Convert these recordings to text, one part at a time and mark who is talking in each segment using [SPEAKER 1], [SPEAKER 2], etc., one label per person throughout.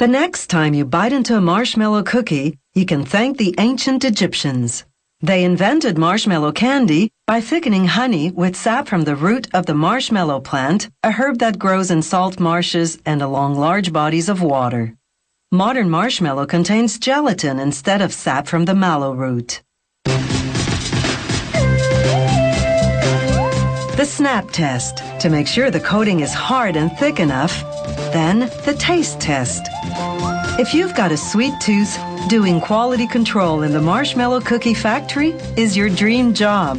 [SPEAKER 1] The next time you bite into a marshmallow cookie, you can thank the ancient Egyptians. They invented marshmallow candy by thickening honey with sap from the root of the marshmallow plant, a herb that grows in salt marshes and along large bodies of water. Modern marshmallow contains gelatin instead of sap from the mallow root. The snap test, to make sure the coating is hard and thick enough. Then, the taste test. If you've got a sweet tooth, doing quality control in the marshmallow cookie factory is your dream job.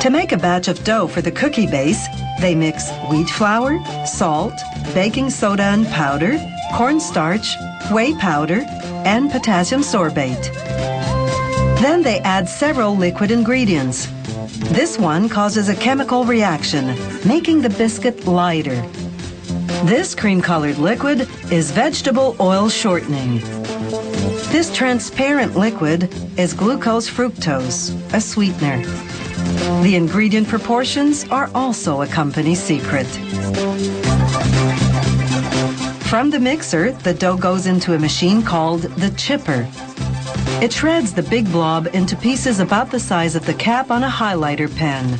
[SPEAKER 1] To make a batch of dough for the cookie base, they mix wheat flour, salt, baking soda and powder, cornstarch, whey powder, and potassium sorbate. Then they add several liquid ingredients. This one causes a chemical reaction, making the biscuit lighter. This cream-colored liquid is vegetable oil shortening. This transparent liquid is glucose fructose, a sweetener. The ingredient proportions are also a company secret. From the mixer, the dough goes into a machine called the chipper. It shreds the big blob into pieces about the size of the cap on a highlighter pen.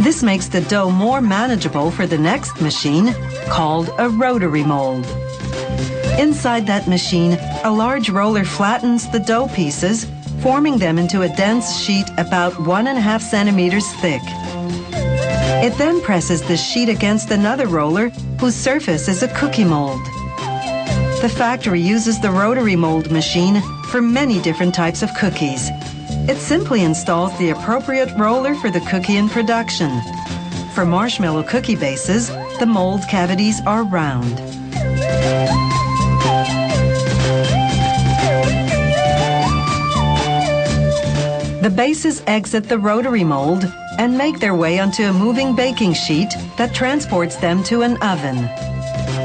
[SPEAKER 1] This makes the dough more manageable for the next machine, called a rotary mold. Inside that machine, a large roller flattens the dough pieces, forming them into a dense sheet about 1.5 centimeters thick. It then presses the sheet against another roller, whose surface is a cookie mold. The factory uses the rotary mold machine for many different types of cookies. It simply installs the appropriate roller for the cookie in production. For marshmallow cookie bases, the mold cavities are round. The bases exit the rotary mold and make their way onto a moving baking sheet that transports them to an oven.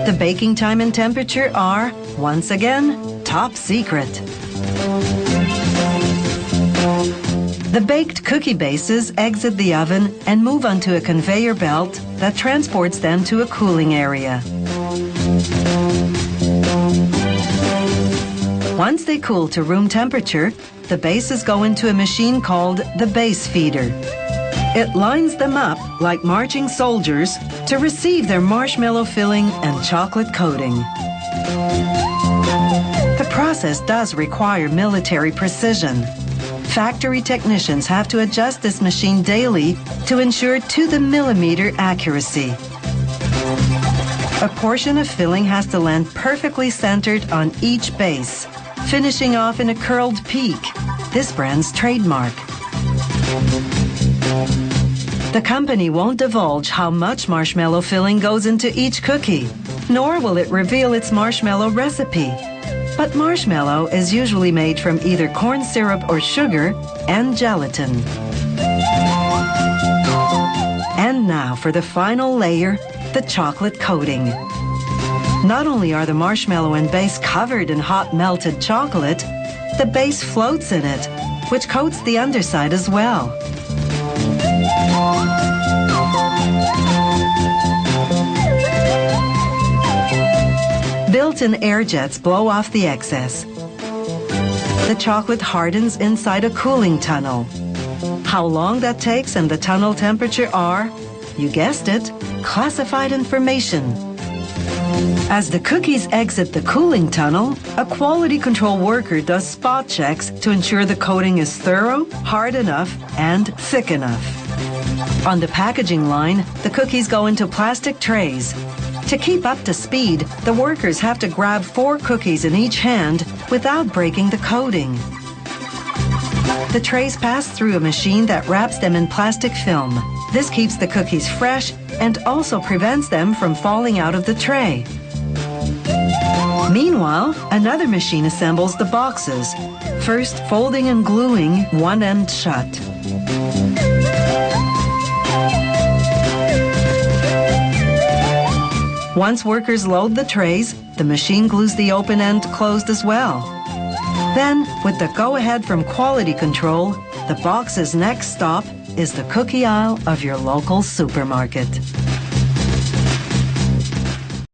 [SPEAKER 1] The baking time and temperature are, once again, top secret. The baked cookie bases exit the oven and move onto a conveyor belt that transports them to a cooling area. Once they cool to room temperature, the bases go into a machine called the base feeder. It lines them up like marching soldiers to receive their marshmallow filling and chocolate coating. The process does require military precision. Factory technicians have to adjust this machine daily to ensure to-the-millimeter accuracy. A portion of filling has to land perfectly centered on each base, finishing off in a curled peak, this brand's trademark. The company won't divulge how much marshmallow filling goes into each cookie, nor will it reveal its marshmallow recipe. But marshmallow is usually made from either corn syrup or sugar and gelatin. And now for the final layer, the chocolate coating. Not only are the marshmallow and base covered in hot melted chocolate, the base floats in it, which coats the underside as well. Built-in air jets blow off the excess. The chocolate hardens inside a cooling tunnel. How long that takes and the tunnel temperature are, you guessed it, classified information. As the cookies exit the cooling tunnel, a quality control worker does spot checks to ensure the coating is thorough, hard enough, and thick enough. On the packaging line, the cookies go into plastic trays. To keep up to speed, the workers have to grab 4 cookies in each hand without breaking the coating. The trays pass through a machine that wraps them in plastic film. This keeps the cookies fresh and also prevents them from falling out of the tray. Meanwhile, another machine assembles the boxes, first folding and gluing one end shut. Once workers load the trays, the machine glues the open end closed as well. Then, with the go-ahead from quality control, the box's next stop is the cookie aisle of your local supermarket.